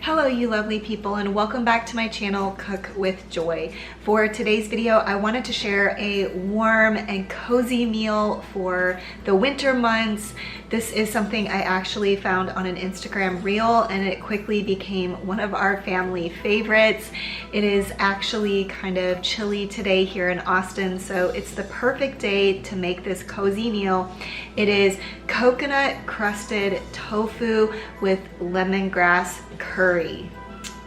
Hello you lovely people, and welcome back to my channel Cook with Joy. For today's video I wanted to share a warm and cozy meal for the winter months. This is something I actually found on an Instagram reel and it quickly became one of our family favorites. It is actually kind of chilly today here in Austin, so it's the perfect day to make this cozy meal. It is coconut crusted tofu with lemongrass curry.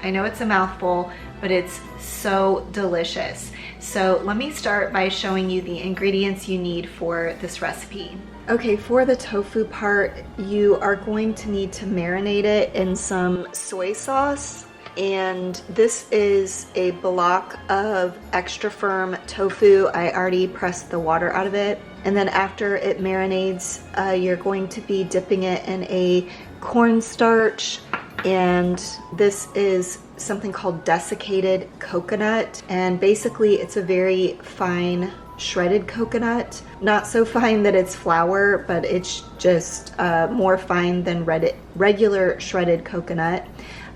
I know it's a mouthful, but it's so delicious. So let me start by showing you the ingredients you need for this recipe. Okay, for the tofu part, you are going to need to marinate it in some soy sauce. And this is a block of extra firm tofu. I already pressed the water out of it. And then after it marinades, you're going to be dipping it in a cornstarch. And this is something called desiccated coconut. And basically it's a very fine shredded coconut. Not so fine that it's flour, but it's just more fine than regular shredded coconut.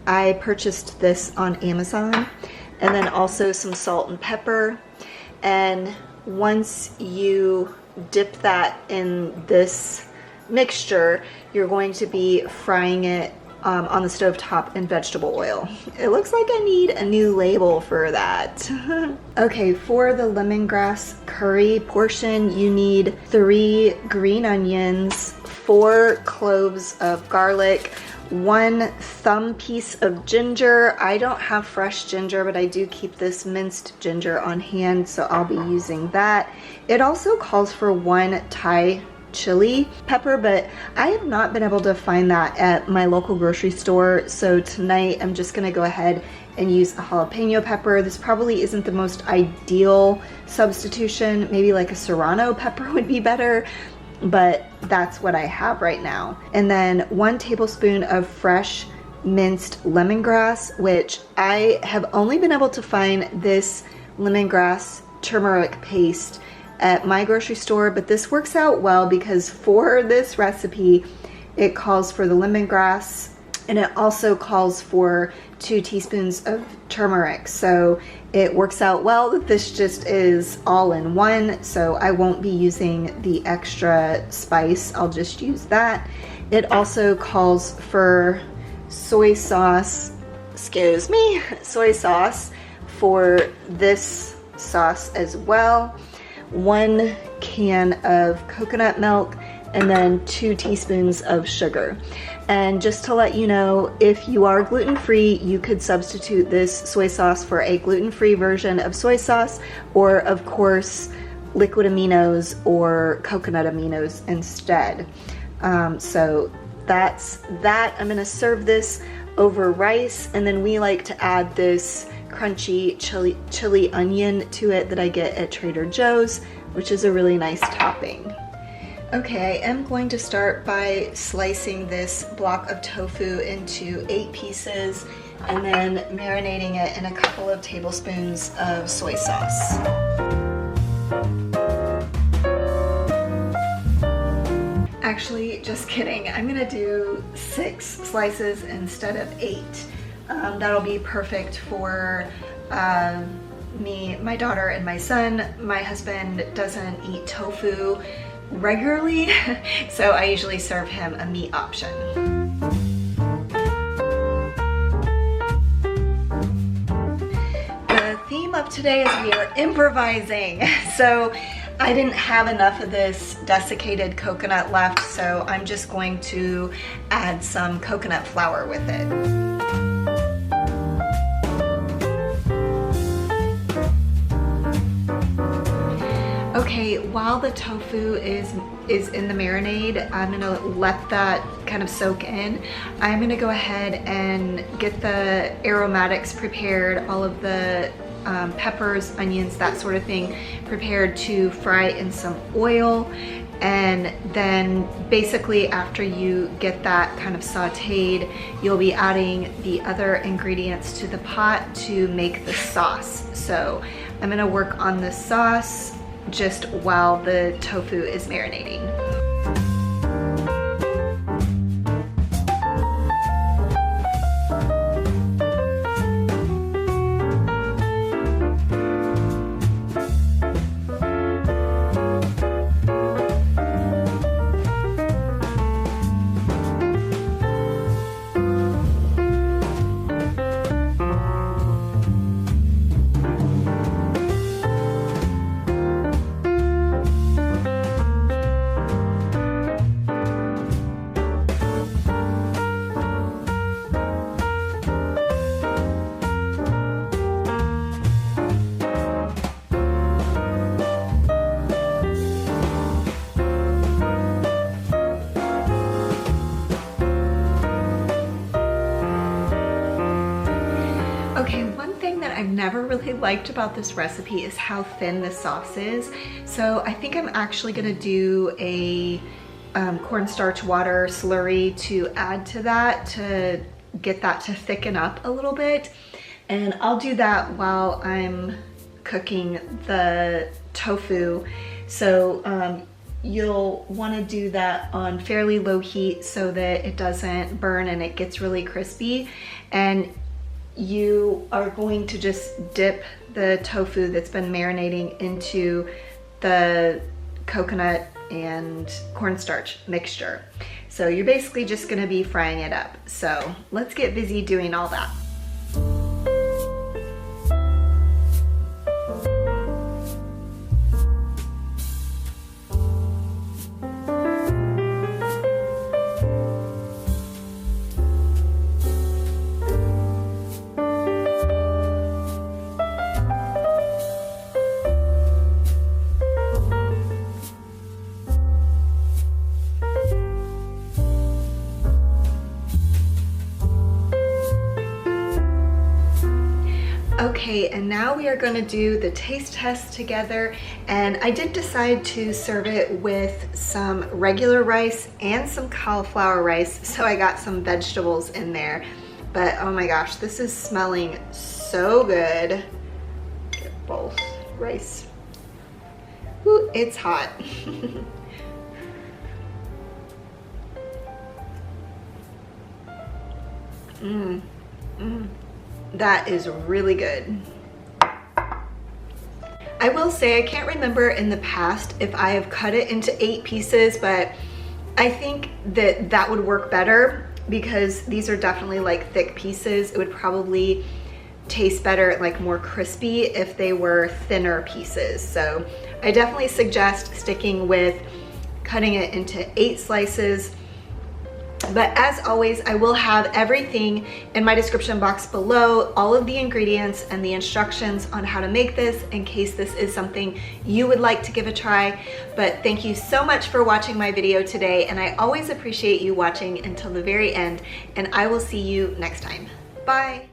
I purchased this on Amazon, and then also some salt and pepper. And once you dip that in this mixture, you're going to be frying it on the stovetop in vegetable oil. It looks like I need a new label for that. Okay, for the lemongrass curry portion, you need 3 green onions, 4 cloves of garlic, 1 thumb piece of ginger. I don't have fresh ginger, but I do keep this minced ginger on hand, so I'll be using that. It also calls for 1 Thai chili pepper, but I have not been able to find that at my local grocery store. So tonight I'm just gonna go ahead and use a jalapeno pepper. This probably isn't the most ideal substitution. Maybe like a serrano pepper would be better, but that's what I have right now. And then 1 tablespoon of fresh minced lemongrass, which I have only been able to find this lemongrass turmeric paste at my grocery store, but this works out well because for this recipe it calls for the lemongrass and it also calls for 2 teaspoons of turmeric. So it works out well that this just is all in one, so I won't be using the extra spice, I'll just use that. It also calls for soy sauce, soy sauce for this sauce as well. 1 can of coconut milk, and then 2 teaspoons of sugar. And just to let you know, if you are gluten-free, you could substitute this soy sauce for a gluten-free version of soy sauce, or of course liquid aminos or coconut aminos instead. So that's that. I'm gonna serve this over rice, and then we like to add this crunchy chili onion to it that I get at Trader Joe's, which is a really nice topping. Okay, I am going to start by slicing this block of tofu into 8 pieces and then marinating it in a couple of tablespoons of soy sauce. Actually, just kidding. I'm gonna do 6 slices instead of 8. That'll be perfect for me, my daughter, and my son. My husband doesn't eat tofu regularly, so I usually serve him a meat option. The theme of today is we are improvising. So I didn't have enough of this desiccated coconut left, so I'm just going to add some coconut flour with it. Okay, while the tofu is in the marinade, I'm gonna let that kind of soak in. I'm gonna go ahead and get the aromatics prepared, all of the peppers, onions, that sort of thing, prepared to fry in some oil. And then basically after you get that kind of sauteed, you'll be adding the other ingredients to the pot to make the sauce. So I'm gonna work on the sauce just while the tofu is marinating. I've never really liked about this recipe is how thin the sauce is. So I think I'm actually gonna do a cornstarch water slurry to add to that to get that to thicken up a little bit. And I'll do that while I'm cooking the tofu. So you'll want to do that on fairly low heat so that it doesn't burn and it gets really crispy. And you are going to just dip the tofu that's been marinating into the coconut and cornstarch mixture. So you're basically just going to be frying it up. So let's get busy doing all that. Okay, and now we are going to do the taste test together, and I did decide to serve it with some regular rice and some cauliflower rice, so I got some vegetables in there. But oh my gosh, this is smelling so good. Get both rice. Ooh, it's hot. That is really good. I will say I can't remember in the past if I have cut it into 8 pieces, but I think that that would work better because these are definitely like thick pieces. It would probably taste better, like more crispy, if they were thinner pieces. So I definitely suggest sticking with cutting it into 8 slices. But as always, I will have everything in my description box below, all of the ingredients and the instructions on how to make this in case this is something you would like to give a try. But thank you so much for watching my video today, and I always appreciate you watching until the very end, and I will see you next time. Bye.